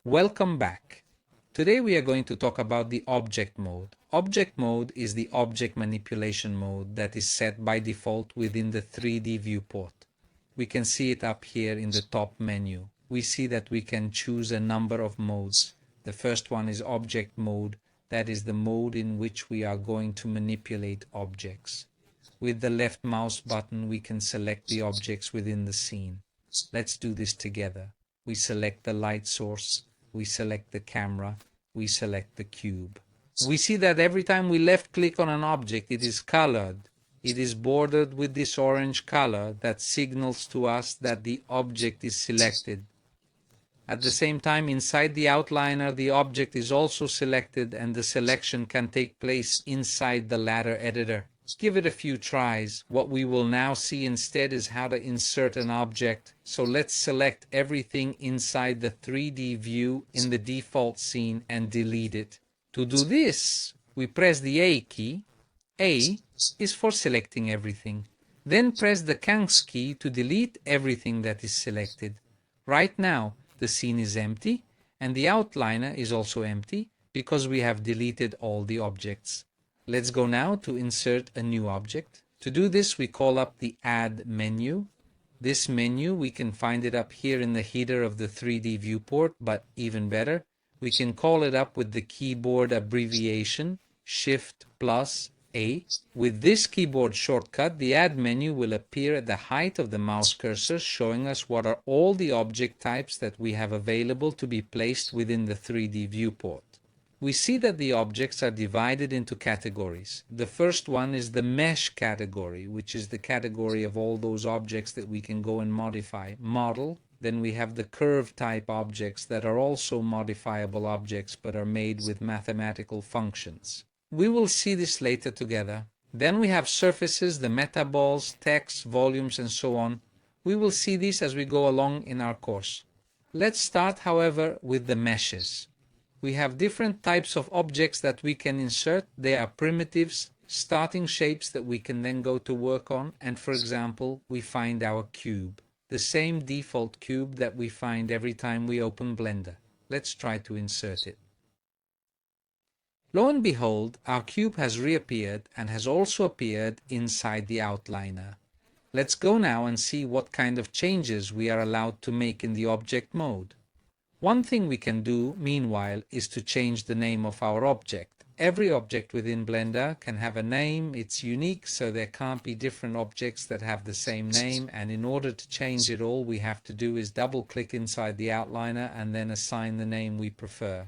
Welcome back. Today we are going to talk about the object mode. Object mode is the object manipulation mode that is set by default within the 3D viewport. We can see it up here in the top menu. We see that we can choose a number of modes. The first one is object mode. That is the mode in which we are going to manipulate objects. With the left mouse button, we can select the objects within the scene. Let's do this together. We select the light source, we select the camera, we select the cube. We see that every time we left click on an object, it is colored. It is bordered with this orange color that signals to us that the object is selected. At the same time, inside the outliner, the object is also selected and the selection can take place inside the ladder editor. Give it a few tries. What we will now see instead is how to insert an object. So let's select everything inside the 3D view in the default scene and delete it. To do this, we press the A key. A is for selecting everything. Then press the Canc key to delete everything that is selected. Right now, the scene is empty and the outliner is also empty because we have deleted all the objects. Let's go now to insert a new object. To do this, we call up the Add menu. This menu, we can find it up here in the header of the 3D viewport, but even better, we can call it up with the keyboard abbreviation Shift+A. With this keyboard shortcut, the Add menu will appear at the height of the mouse cursor, showing us what are all the object types that we have available to be placed within the 3D viewport. We see that the objects are divided into categories. The first one is the mesh category, which is the category of all those objects that we can go and modify. Model. Then we have the curve type objects that are also modifiable objects but are made with mathematical functions. We will see this later together. Then we have surfaces, the metaballs, text, volumes, and so on. We will see these as we go along in our course. Let's start, however, with the meshes. We have different types of objects that we can insert. They are primitives, starting shapes that we can then go to work on. And for example, we find our cube, the same default cube that we find every time we open Blender. Let's try to insert it. Lo and behold, our cube has reappeared and has also appeared inside the outliner. Let's go now and see what kind of changes we are allowed to make in the object mode. One thing we can do, meanwhile, is to change the name of our object. Every object within Blender can have a name. It's unique, so there can't be different objects that have the same name, and in order to change it, all we have to do is double-click inside the outliner and then assign the name we prefer.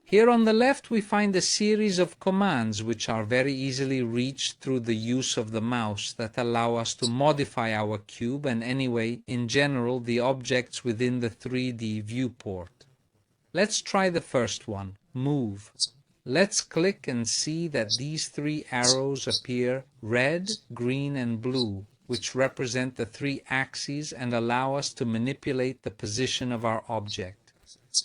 Here on the left we find a series of commands which are very easily reached through the use of the mouse that allow us to modify our cube and anyway, in general, the objects within the 3D viewport. Let's try the first one, Move. Let's click and see that these three arrows appear red, green and blue, which represent the three axes and allow us to manipulate the position of our object.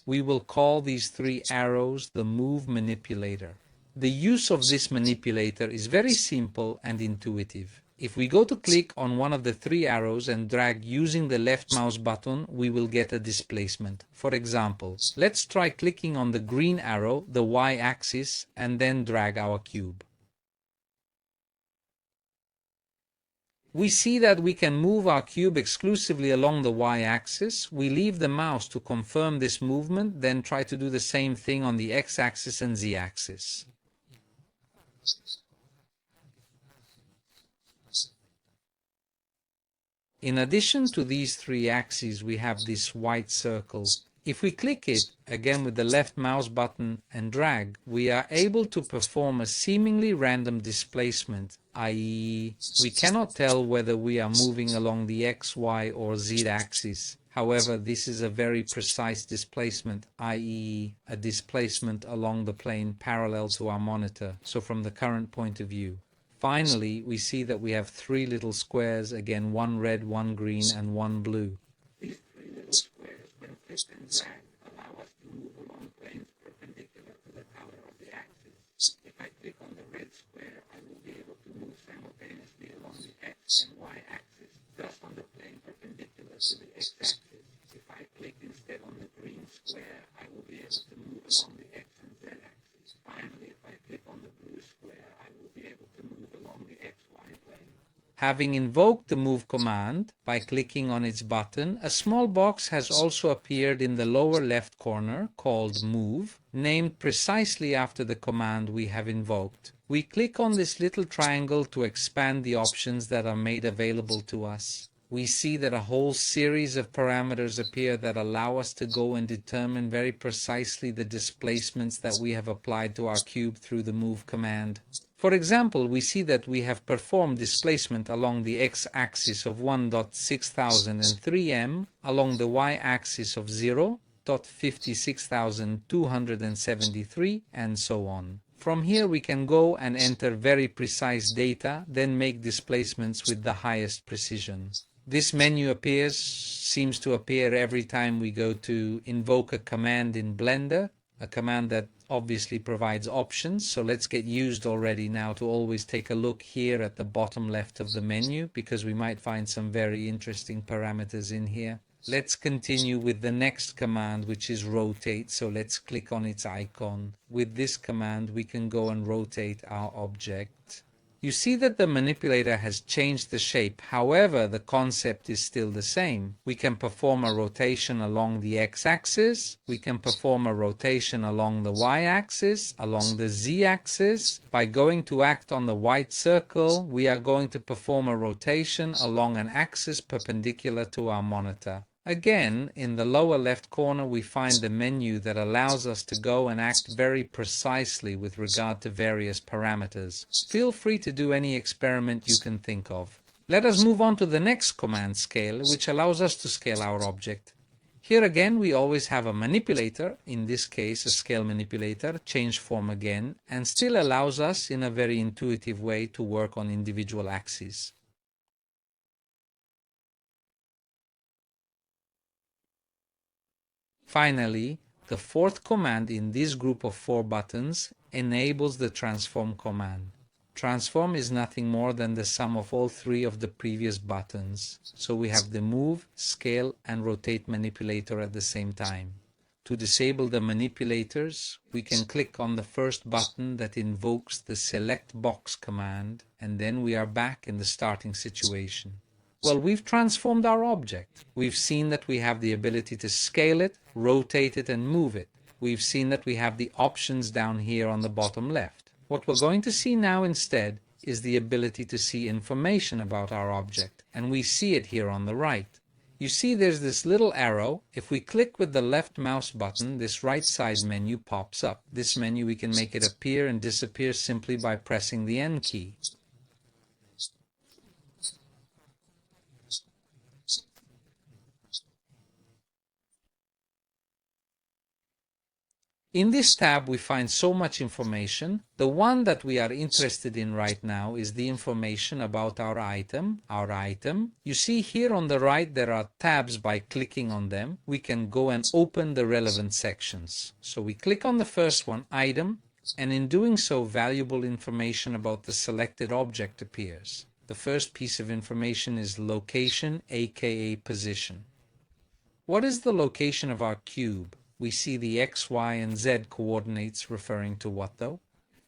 We will call these three arrows the Move Manipulator. The use of this manipulator is very simple and intuitive. If we go to click on one of the three arrows and drag using the left mouse button, we will get a displacement. For example, let's try clicking on the green arrow, the y-axis, and then drag our cube. We see that we can move our cube exclusively along the y-axis. We leave the mouse to confirm this movement, then try to do the same thing on the x-axis and z-axis. In addition to these three axes, we have this white circle. If we click it, again with the left mouse button and drag, we are able to perform a seemingly random displacement, i.e., we cannot tell whether we are moving along the x, y, or z axis. However, this is a very precise displacement, i.e., a displacement along the plane parallel to our monitor, so from the current point of view. Finally, we see that we have three little squares, again one red, one green, and one blue. These three little squares, when placed inside, allow us to move along planes perpendicular to the color of the axis. If I click on the red square, I will be able to move simultaneously along the x and y axis, thus on the plane perpendicular to the x-axis. Having invoked the move command by clicking on its button, a small box has also appeared in the lower left corner called Move, named precisely after the command we have invoked. We click on this little triangle to expand the options that are made available to us. We see that a whole series of parameters appear that allow us to go and determine very precisely the displacements that we have applied to our cube through the move command. For example, we see that we have performed displacement along the x-axis of 1.6003 m, along the y-axis of 0.56273, and so on. From here we can go and enter very precise data, then make displacements with the highest precision. This menu seems to appear every time we go to invoke a command in Blender, a command that obviously provides options. So let's get used already now to always take a look here at the bottom left of the menu, because we might find some very interesting parameters in here. Let's continue with the next command, which is rotate. So let's click on its icon. With this command we can go and rotate our object. You see that the manipulator has changed the shape, however the concept is still the same. We can perform a rotation along the x-axis, we can perform a rotation along the y-axis, along the z-axis. By going to act on the white circle, we are going to perform a rotation along an axis perpendicular to our monitor. Again, in the lower left corner we find the menu that allows us to go and act very precisely with regard to various parameters. Feel free to do any experiment you can think of. Let us move on to the next command, scale, which allows us to scale our object. Here again we always have a manipulator, in this case a scale manipulator, change form again, and still allows us in a very intuitive way to work on individual axes. Finally, the fourth command in this group of 4 buttons enables the transform command. Transform is nothing more than the sum of all 3 of the previous buttons. So we have the move, scale, and rotate manipulator at the same time. To disable the manipulators, we can click on the first button that invokes the select box command, and then we are back in the starting situation. Well, we've transformed our object. We've seen that we have the ability to scale it, rotate it, and move it. We've seen that we have the options down here on the bottom left. What we're going to see now instead is the ability to see information about our object, and we see it here on the right. You see there's this little arrow. If we click with the left mouse button, this right side menu pops up. This menu, we can make it appear and disappear simply by pressing the N key. In this tab we find so much information. The one that we are interested in right now is the information about our item. You see here on the right there are tabs. By clicking on them we can go and open the relevant sections. So we click on the first one, item, and in doing so valuable information about the selected object appears. The first piece of information is location, aka position. What is the location of our cube? We see the X, Y, and Z coordinates referring to what though?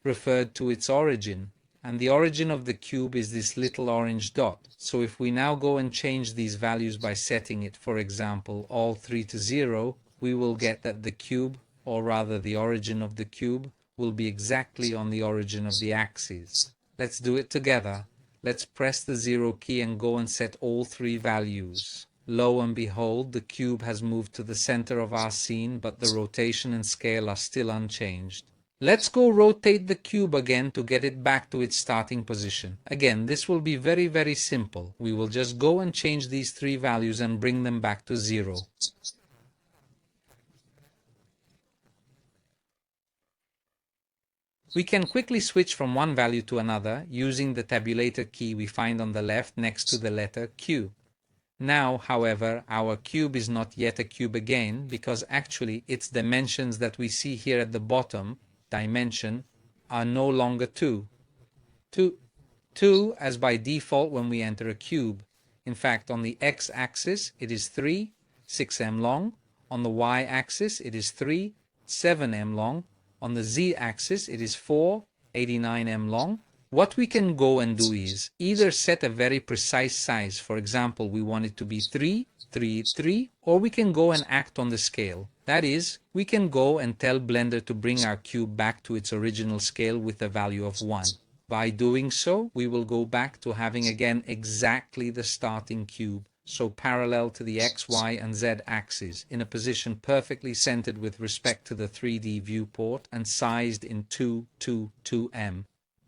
Referred to its origin. And the origin of the cube is this little orange dot. So if we now go and change these values by setting it, for example, all 3 to 0, we will get that the cube, or rather the origin of the cube, will be exactly on the origin of the axis. Let's do it together. Let's press the 0 key and go and set all 3 values. Lo and behold, the cube has moved to the center of our scene, but the rotation and scale are still unchanged. Let's go rotate the cube again to get it back to its starting position. Again, this will be very, very simple. We will just go and change these 3 values and bring them back to 0. We can quickly switch from one value to another using the tabulator key we find on the left next to the letter Q. Now, however, our cube is not yet a cube again, because actually its dimensions that we see here at the bottom, dimension, are no longer 2. 2 as by default when we enter a cube. In fact, on the x-axis it is 3, 6m long. On the y-axis it is 3, 7m long. On the z-axis it is 4, 89m long. What we can go and do is either set a very precise size, for example, we want it to be 3, 3, 3, or we can go and act on the scale. That is, we can go and tell Blender to bring our cube back to its original scale with a value of 1. By doing so, we will go back to having again exactly the starting cube, so parallel to the X, Y, and Z axes, in a position perfectly centered with respect to the 3D viewport and sized in 2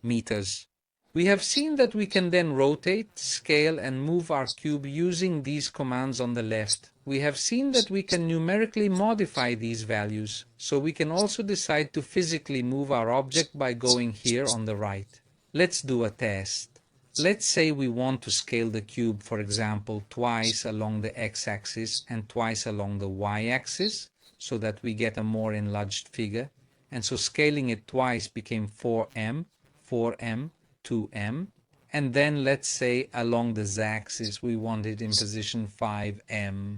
meters. We have seen that we can then rotate, scale, and move our cube using these commands on the left. We have seen that we can numerically modify these values, so we can also decide to physically move our object by going here on the right. Let's do a test. Let's say we want to scale the cube, for example, twice along the x-axis and twice along the y-axis, so that we get a more enlarged figure. And so scaling it twice became 4m, 4m, 2m, and then let's say along the z-axis we want it in position 5m.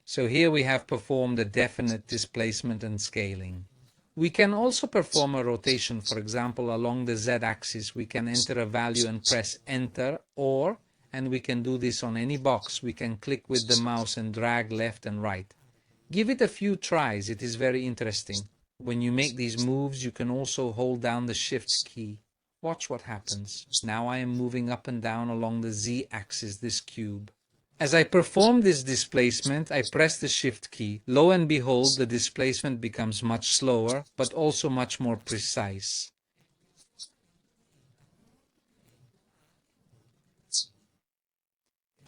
So here we have performed a definite displacement and scaling. We can also perform a rotation, for example, along the z-axis. We can enter a value and press enter, or, and we can do this on any box, we can click with the mouse and drag left and right. Give it a few tries, it is very interesting. When you make these moves, you can also hold down the shift key. Watch what happens. Now I am moving up and down along the z-axis this cube. As I perform this displacement, I press the shift key. Lo and behold, the displacement becomes much slower, but also much more precise.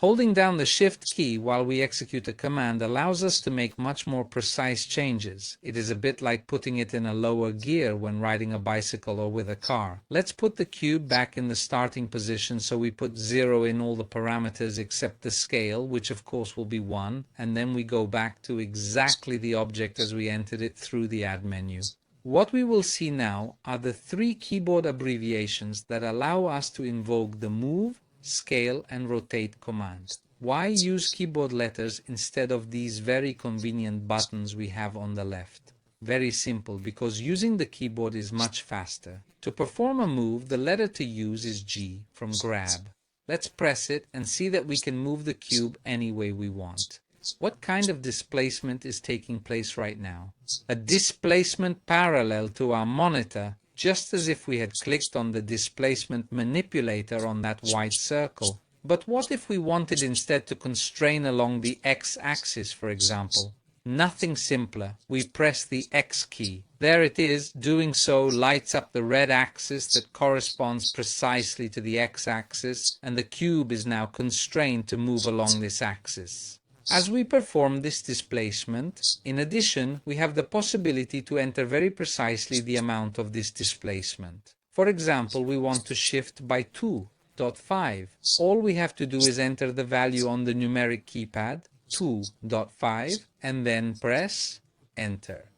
Holding down the shift key while we execute a command allows us to make much more precise changes. It is a bit like putting it in a lower gear when riding a bicycle or with a car. Let's put the cube back in the starting position, so we put 0 in all the parameters except the scale, which of course will be 1, and then we go back to exactly the object as we entered it through the Add menu. What we will see now are the 3 keyboard abbreviations that allow us to invoke the move, scale, and rotate command. Why use keyboard letters instead of these very convenient buttons we have on the left? Very simple, because using the keyboard is much faster. To perform a move, the letter to use is G from grab. Let's press it and see that we can move the cube any way we want. What kind of displacement is taking place right now? A displacement parallel to our monitor, just as if we had clicked on the displacement manipulator on that white circle. But what if we wanted instead to constrain along the x-axis, for example? Nothing simpler. We press the X key. There it is. Doing so lights up the red axis that corresponds precisely to the x-axis, and the cube is now constrained to move along this axis. As we perform this displacement, in addition, we have the possibility to enter very precisely the amount of this displacement. For example, we want to shift by 2.5. All we have to do is enter the value on the numeric keypad, 2.5, and then press enter.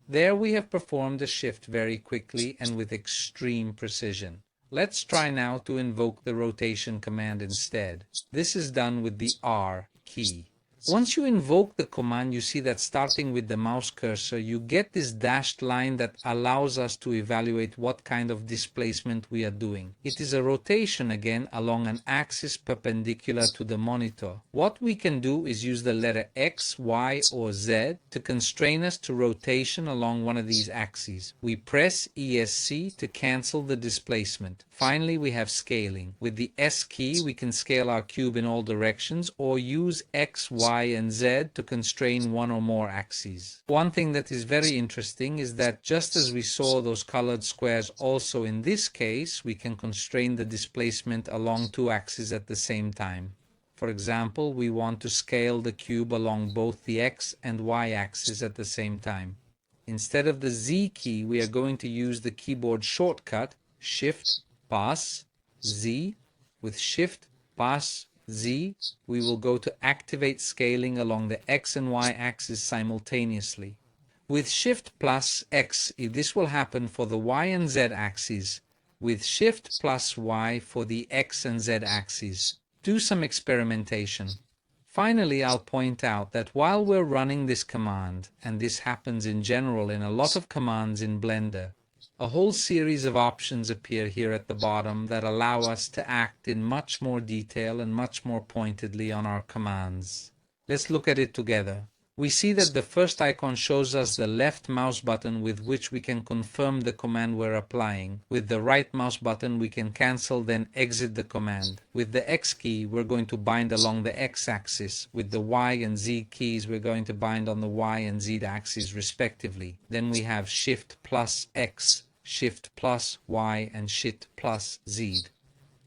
There we have performed a shift very quickly and with extreme precision. Let's try now to invoke the rotation command instead. This is done with the R key. Once you invoke the command, you see that starting with the mouse cursor, you get this dashed line that allows us to evaluate what kind of displacement we are doing. It is a rotation again along an axis perpendicular to the monitor. What we can do is use the letter X, Y, or Z to constrain us to rotation along one of these axes. We press ESC to cancel the displacement. Finally, we have scaling. With the S key, we can scale our cube in all directions, or use X, Y, and Z to constrain one or more axes. One thing that is very interesting is that just as we saw those colored squares, also in this case, we can constrain the displacement along 2 axes at the same time. For example, we want to scale the cube along both the X and Y axes at the same time. Instead of the Z key, we are going to use the keyboard shortcut Shift Pass Z. With Shift Pass Z, we will go to activate scaling along the X and Y axis simultaneously. With Shift plus X, this will happen for the Y and Z axes. With Shift plus Y for the X and Z axes. Do some experimentation. Finally, I'll point out that while we're running this command, and this happens in general in a lot of commands in Blender, A whole series of options appear here at the bottom that allow us to act in much more detail and much more pointedly on our commands. Let's look at it together. We see that the first icon shows us the left mouse button with which we can confirm the command we're applying. With the right mouse button we can cancel, then exit the command. With the X key we're going to bind along the X axis. With the Y and Z keys we're going to bind on the Y and Z axis respectively. Then we have Shift plus X, Shift plus Y and Shift plus Z.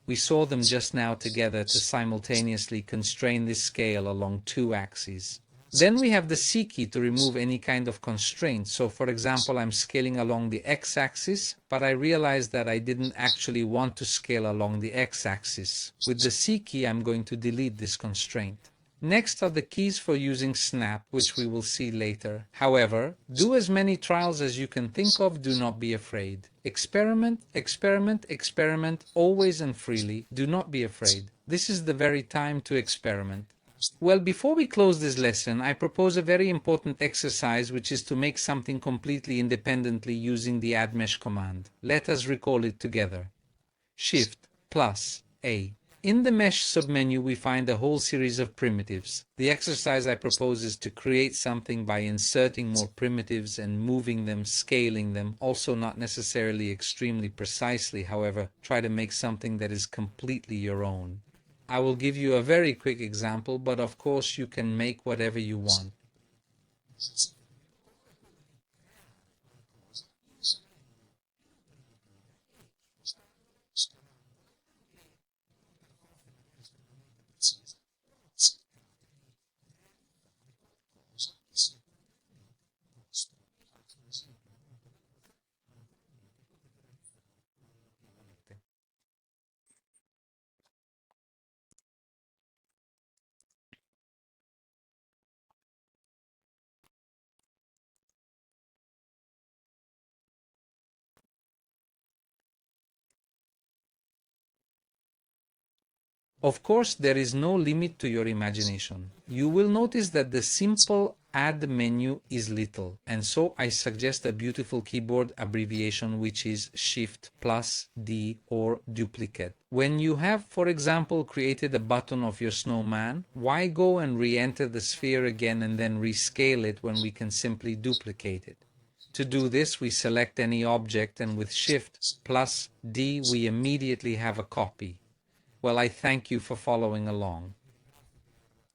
We saw them just now together to simultaneously constrain this scale along two axes. Then we have the C key to remove any kind of constraint. So for example, I'm scaling along the X-axis, but I realized that I didn't actually want to scale along the X-axis. With the C key, I'm going to delete this constraint. Next are the keys for using snap, which we will see later. However, do as many trials as you can think of. Do not be afraid. Experiment, experiment, experiment, always and freely. Do not be afraid. This is the very time to experiment. Well, before we close this lesson, I propose a very important exercise, which is to make something completely independently using the add mesh command. Let us recall it together. Shift plus A. In the mesh submenu, we find a whole series of primitives. The exercise I propose is to create something by inserting more primitives and moving them, scaling them, also not necessarily extremely precisely, however, try to make something that is completely your own. I will give you a very quick example, but of course you can make whatever you want. Of course, there is no limit to your imagination. You will notice that the simple add menu is little, and so I suggest a beautiful keyboard abbreviation, which is Shift plus D or duplicate. When you have, for example, created a button of your snowman, why go and re-enter the sphere again and then rescale it when we can simply duplicate it? To do this, we select any object, and with Shift plus D we immediately have a copy. Well, I thank you for following along.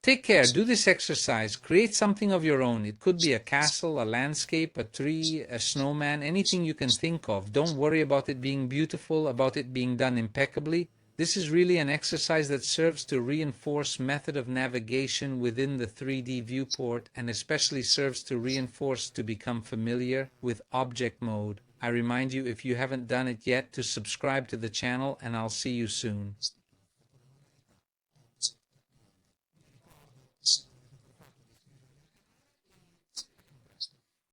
Take care, do this exercise, create something of your own. It could be a castle, a landscape, a tree, a snowman, anything you can think of. Don't worry about it being beautiful, about it being done impeccably. This is really an exercise that serves to reinforce method of navigation within the 3D viewport, and especially serves to reinforce to become familiar with object mode. I remind you, if you haven't done it yet, to subscribe to the channel, and I'll see you soon.